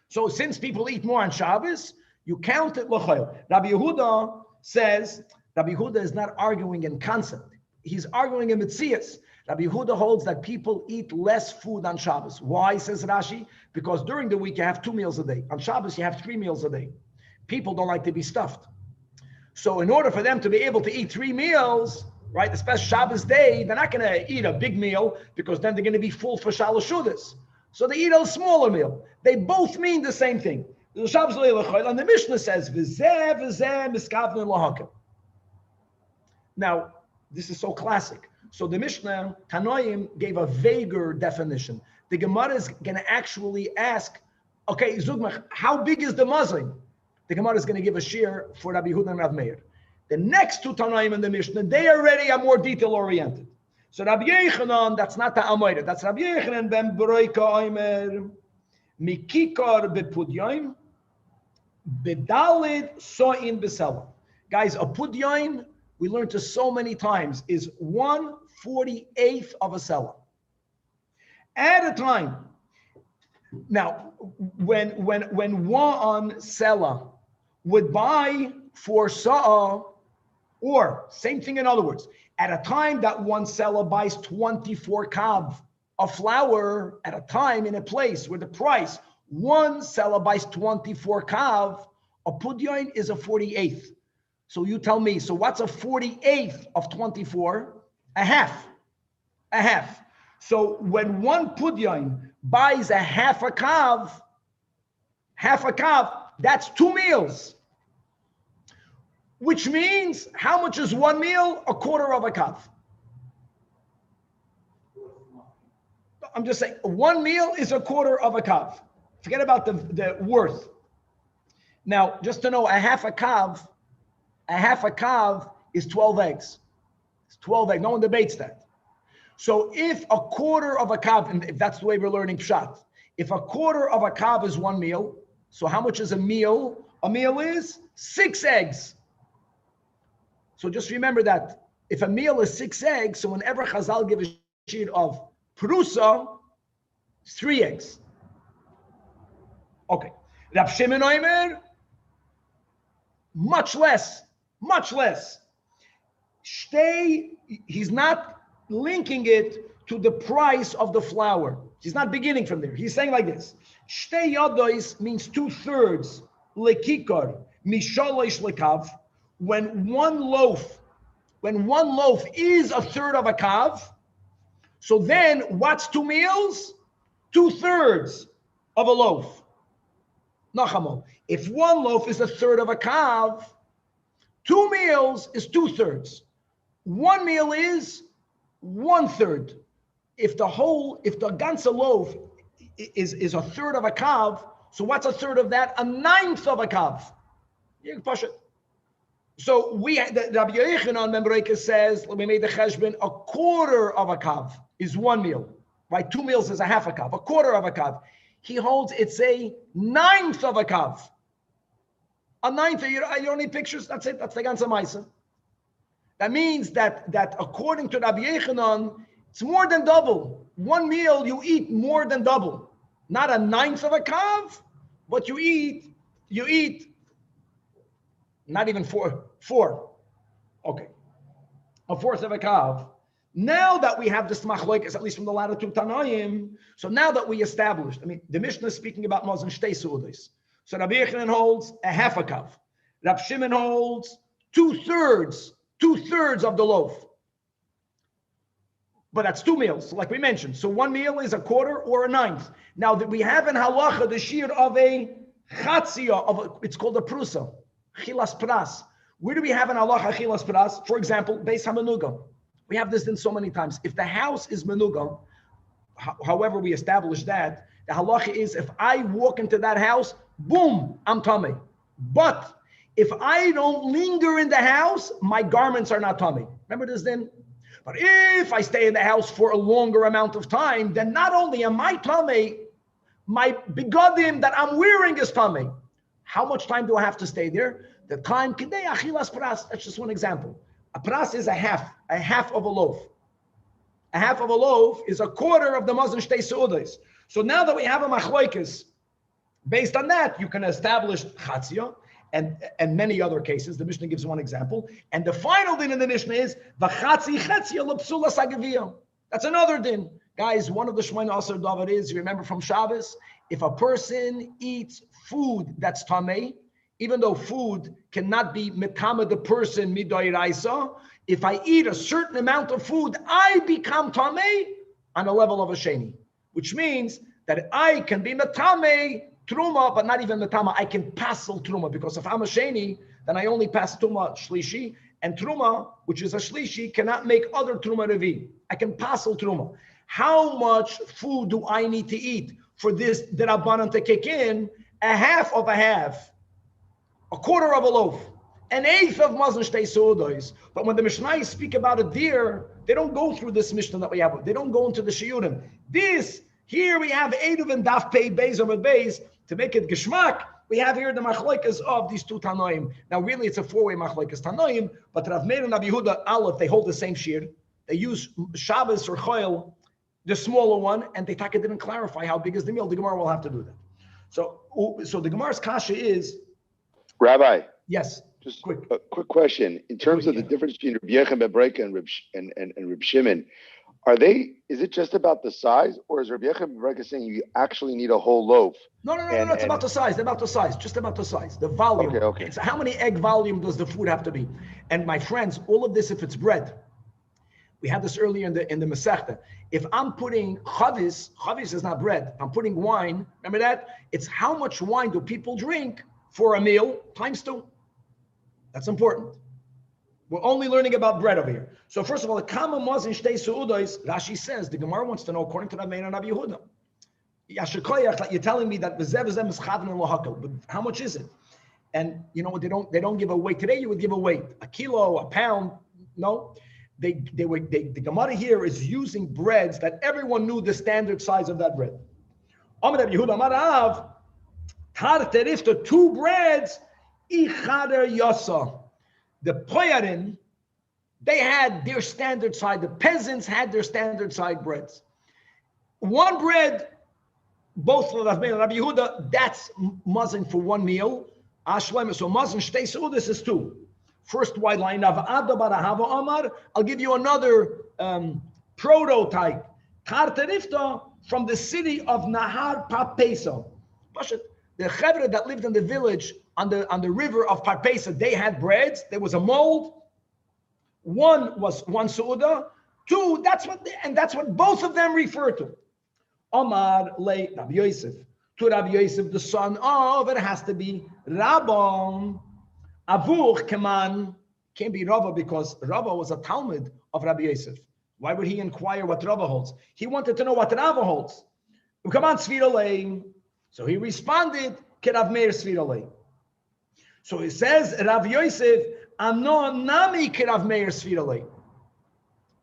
So since people eat more on Shabbos, you count it l'chayil. Rabbi Yehuda says, Rabbi Yehuda is not arguing in concept. He's arguing in Metzias. Rabbi Yehuda holds that people eat less food on Shabbos. Why, says Rashi? Because during the week you have 2 meals a day. On Shabbos you have 3 meals a day. People don't like to be stuffed. So in order for them to be able to eat 3 meals, right, especially Shabbos day, they're not going to eat a big meal because then they're going to be full for Shalosh Shudas. So they eat a smaller meal. They both mean the same thing. And the Mishnah says, now, this is so classic. So the Mishnah, Tanoim, gave a vaguer definition. The Gemara is going to actually ask, okay, Zugmach, how big is the muzzling? The Gemara is going to give a shiur for Rabbi Yehuda and Rav Meir. The next 2 Tanoim in the Mishnah, they already are more detail-oriented. So Rabbi Yechanan, that's not the Amoyre. That's Rabbi Yechanan ben Broika Omer, Mikikar bepudyoim, bedalid so'in besela. Guys, a pudyoim, we learned this so many times, is 1/48th of a selah. At a time. Now, when one selah would buy for sa'ah, or same thing in other words, at a time that one selah buys 24 kav of flour, at a time in a place where the price, one selah buys 24 kav, a pudyon is a 48th. So you tell me, so what's a 48th of 24? A half. A half. So when one pudyon buys a half a kav, that's 2 meals. Which means, how much is 1 meal? A quarter of a kav. I'm just saying, 1 meal is a quarter of a kav. Forget about the worth. Now, just to know, a half a kav is 12 eggs. It's 12 eggs. No one debates that. So if a quarter of a kav, and if that's the way we're learning pshat, if a quarter of a kav is 1 meal, so how much is a meal? A meal is 6 eggs. So just remember that if a meal is 6 eggs, so whenever Chazal give a sheet of prusa, it's 3 eggs. Okay. Rab Shimon Omer, much less. He's not linking it to the price of the flour. He's not beginning from there. He's saying like this. Shtei yadois means 2/3. Lekikar, misholosh lekav. When one loaf is 1/3 of a kav, so then what's 2 meals? 2/3 of a loaf. Nachamo. If one loaf is 1/3 of a kav, 2 meals is 2/3. 1 meal is 1/3. If the ganze loaf is 1/3 of a kav, so what's 1/3 of that? 1/9 of a kav. You can push it. So Rabbi Yechanan Membreka says, we made the cheshbon, a quarter of a kav is 1 meal, right? 2 meals is a half a kav, a quarter of a kav. He holds it's a 1/9 of a kav. A 1/9, you don't need pictures, that's it, that's the ganze maisa. That means that according to Rabbi Yechanan, it's more than double. 1 meal, you eat more than double. Not a 1/9 of a kav, but you eat not even four. Okay. 1/4 of a kav. Now that we have this machlokes, at least from the latter 2 Tanoim, so now that we established, the Mishnah is speaking about Mozen Shtei Su'udos. So Rabbi Yechanan holds a half a kav. Rab Shimon holds 2/3 of the loaf. But that's 2 meals, like we mentioned. So 1 meal is a quarter or a 1/9. Now that we have in halacha the shiur of a chatzia, it's called a prusa. Chilas pras. Where do we have an halacha chilas pras? For example, Beis HaMenuga. We have this in so many times. If the house is menuga, however we establish that, the halacha is if I walk into that house, boom, I'm tamei. But if I don't linger in the house, my garments are not tamei. Remember this then? But if I stay in the house for a longer amount of time, then not only am I tamei, my begodim that I'm wearing is tamei. How much time do I have to stay there? The time kidei achilas pras. That's just one example. A pras is a half of a loaf. A half of a loaf is a quarter of the mazon shtei seudos. So now that we have a machlokes, based on that, you can establish chatzia and many other cases. The Mishnah gives one example. And the final din in the Mishnah is v'chatzi chatzia l'psula sagaviyah. That's another din. Guys, one of the Shemona Asar David is, you remember from Shabbos, if a person eats food that's tamei, even though food cannot be metama the person midoiraisa, if I eat a certain amount of food, I become tamei on a level of a sheni, which means that I can be metame truma, but not even metama. I can passel truma, because if I'm a sheni, then I only pass truma shlishi, and truma, which is a shlishi, cannot make other truma revi. I can passel truma. How much food do I need to eat for this derabanan to kick in? A half of a half, a quarter of a loaf, an eighth of mazon shtei seudos. But when the Mishnah speak about a deer, they don't go through this Mishnah that we have. They don't go into the shiurim. This here we have ERUVIN daf pei beis over beis to make it geschmack. We have here the machlokes of these two tanoim. Now, really, it's a four-way machlokes tanoim. But Rav Meir and Rabbi Yehuda Aleph, they hold the same shiur. They use Shabbos or Choil, the smaller one, and they didn't clarify how big is the meal. The Gemara will have to do that. So the Gemara's kasha is, Rabbi. yes. Just quick. a quick question. In terms of the difference between Rabbi Yechon ben Breka and Reb Shimon, is it just about the size, or is Rabbi Yechon ben Breka saying you actually need a whole loaf? No, it's about the size. Just about the size. The volume. Okay. It's how many egg volume does the food have to be? And my friends, all of this, if it's bread, we had this earlier in the Masechta. If I'm putting chavis is not bread. I'm putting wine. Remember that? It's how much wine do people drink for a meal times 2. That's important. We're only learning about bread over here. So first of all, the kama mazon shtei seudos, Rashi says, the Gemara wants to know, according to Rav Meir and Rabbi Yehuda, you're telling me that v'zeh is chaven and lohakal, but how much is it? And you know, they don't give a weight. Today you would give a weight, a kilo, a pound. No, the Gemara here is using breads that everyone knew the standard size of that bread. Amar Rabbi Yehuda Amar Rav, tar terifta, 2 breads, ichader yasa. The Poyarin, they had their standard side. The peasants had their standard side breads. 1 bread, both for Rav Meir and Rabbi Yehuda, that's mazon for 1 meal. Ashleim, so mazon shtei seudos is 2. First white line of Ada Barahava Amar. I'll give you another prototype. Tarterifta from the city of Nahar Parpesa. The Chevra that lived in the village on the river of Parpesa, they had breads. There was a mold. 1 was 1 seuda. 2, that's what both of them refer to. Omar le Rabbi Yosef. To Rabbi Yosef, the son of, it has to be Rabbon. Avuch Keman, can't be Rava, because Rava was a Talmud of Rabbi Yosef. Why would he inquire what Rava holds? He wanted to know what Rava holds. Ukaman Sviralei. So he responded, Rav Meir Sviralei. So he says, Rav Yosef, Ano Nami Rav Meir Sviralei.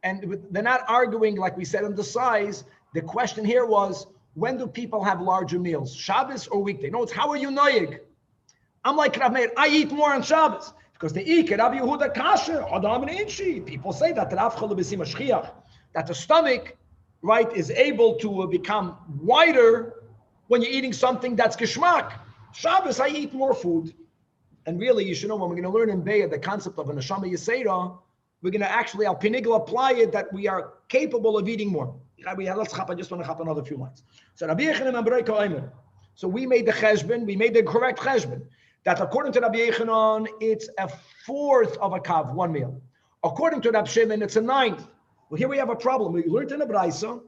And they're not arguing, like we said, on the size. The question here was, when do people have larger meals? Shabbos or weekday? No, it's how are you noyig? I'm like Rav Meir, I eat more on Shabbos. Because they eat Rabbi Yehuda kasher, Adam and Inshi. People say that that the stomach, right, is able to become wider when you're eating something that's geschmack. Shabbos, I eat more food. And really, you should know, when we're going to learn in Be'ah the concept of a neshama yisera, we're going to actually, al pinigla, apply it that we are capable of eating more. I just want to chap another few lines. So Rabbi Yechanan and Breka Omer. So we made the cheshbon, we made the correct cheshbon. That according to Rabbi Yechanan, it's 1/4 of a kav, 1 meal. According to Rabbi Shimon, it's 1/9. Well, here we have a problem. We learned in the Braisa,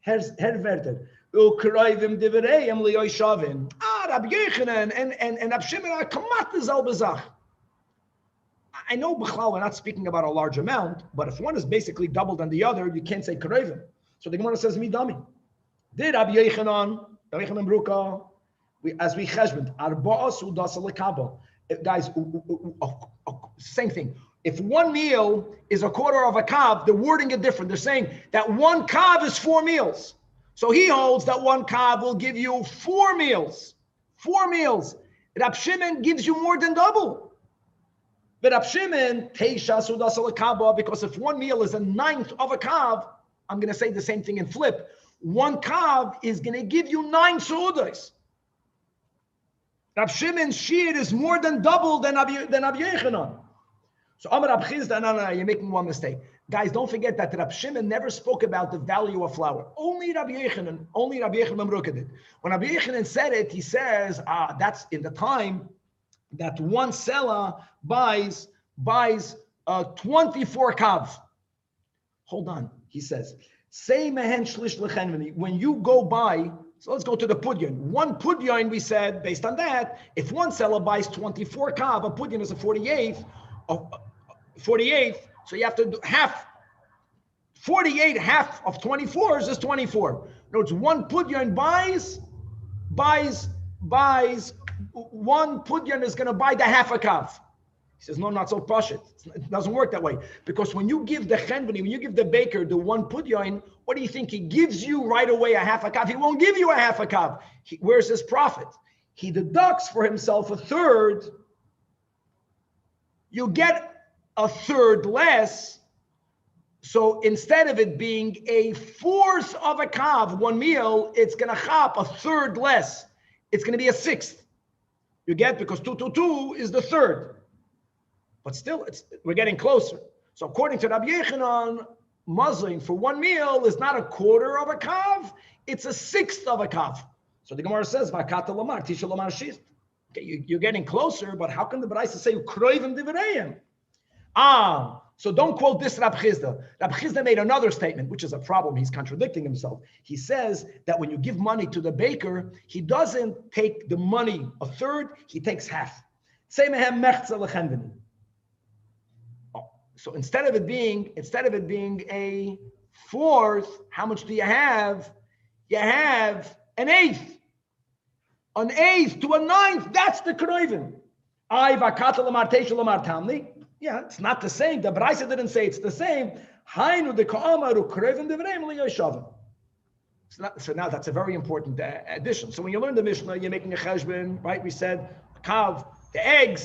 herverter, ukroivim divrayim liyoishavin. Rabbi Yechanan and Rabbi Shimon are kamat zalbazach. I know, B'chlal, we're not speaking about a large amount, but if one is basically double than the other, you can't say kroivim. So the Gemara says, mi dami. Did Rabbi Yechanan Bruka, as we cheshbon, arba'a sudas lekabel. Guys, same thing. If one meal is a quarter of a kav, the wording is different. They're saying that one kav is 4 meals. So he holds that one kav will give you 4 meals. 4 meals. Rab Shimon gives you more than double. But Rab Shimon, because if one meal is a 1/9 of a kav, I'm going to say the same thing in flip. One kav is going to give you 9 sudas. Rab Shimon's shiur is more than double than Rabbi Yochanan. So Amar Rab Chizda, no, you're making one mistake. Guys, don't forget that Rab Shimon never spoke about the value of flour. Only Rabbi Yochanan Mamruka did. When Rabbi Yochanan said it, he says, that's in the time that one seller buys 24 kav. Hold on, he says, say mehen shlish lechenveni. When you go buy, so let's go to the pudyon. One pudyon, we said, based on that, if one seller buys 24 kav, a pudyon is a 48th, so you have to do half. 48 half of 24 is just 24. In other words, one pudyon buys, one pudyon is going to buy the half a kav. He says, no, not so pashut. It doesn't work that way. Because when you give the chenveni, when you give the baker the one pudyon, what do you think? He gives you right away a half a kav. He won't give you a half a kav. Where's his profit? He deducts for himself a third. You get a third less. So instead of it being 1/4 of a kav, one meal, it's going to chop a third less. It's going to be a 1/6. You get? Because 2 is the third. But still, we're getting closer. So according to Rabbi Yochanan, muzzling for one meal is not a quarter of a kav, it's a 1/6 of a kav. So the Gemara says, Vakata lamar, tisha lamar shist. Okay, you're getting closer, but how can the Baraisa say, Kroivim divrayim? So don't quote this Rab Chizda. Rab Chizda made another statement, which is a problem. He's contradicting himself. He says that when you give money to the baker, he doesn't take the money a third, he takes half. Say mehem mechza lechenveni. So instead of it being a 1/4, how much do you have? You have an 1/8. An 1/8 to a 9th, that's the kroivim. Yeah, it's not the same. The Baraisa didn't say it's the same. So now that's a very important addition. So when you learn the Mishnah, you're making a cheshbon, right? We said kav, the eggs.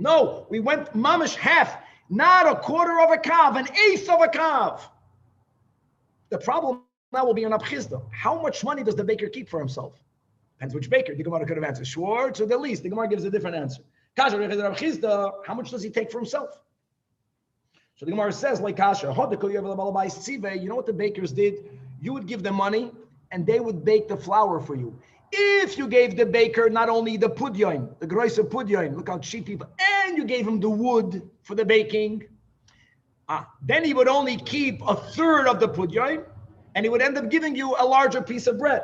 No, we went mamish half. Not a quarter of a kav, an 1/8 of a kav. The problem now will be on Rab Chizda. How much money does the baker keep for himself? Depends which baker. The Gemara could have answered Schwartz or the least. The Gemara gives a different answer. How much does he take for himself? So the Gemara says, like Kasha, you know what the bakers did? You would give them money and they would bake the flour for you. If you gave the baker not only the pudyon, the groise pudyon, look how cheap people, and you gave him the wood for the baking, then he would only keep a third of the pudyon, and he would end up giving you a larger piece of bread.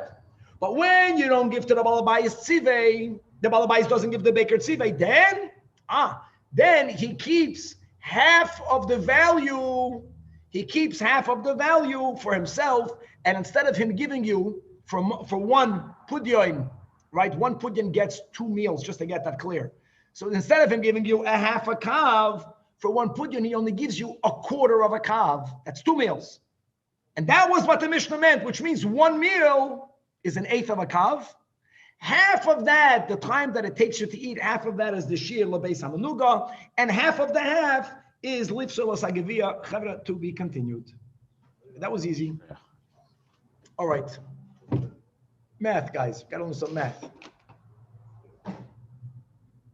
But when you don't give to the balabais tzivei, the balabais doesn't give the baker tzivei, then he keeps half of the value. He keeps half of the value for himself, and instead of him giving you for one pudyon, right? One pudyon gets 2 meals, just to get that clear. So instead of him giving you a half a kav for one pudyon, he only gives you a quarter of a kav. That's 2 meals. And that was what the Mishnah meant, which means one meal is an 1/8 of a kav. Half of that, the time that it takes you to eat, half of that is the shiur lebeis hamanuga, and half of the half is lifsol asagavia, chavra, to be continued. That was easy. All right. Math, guys. Got to learn some math.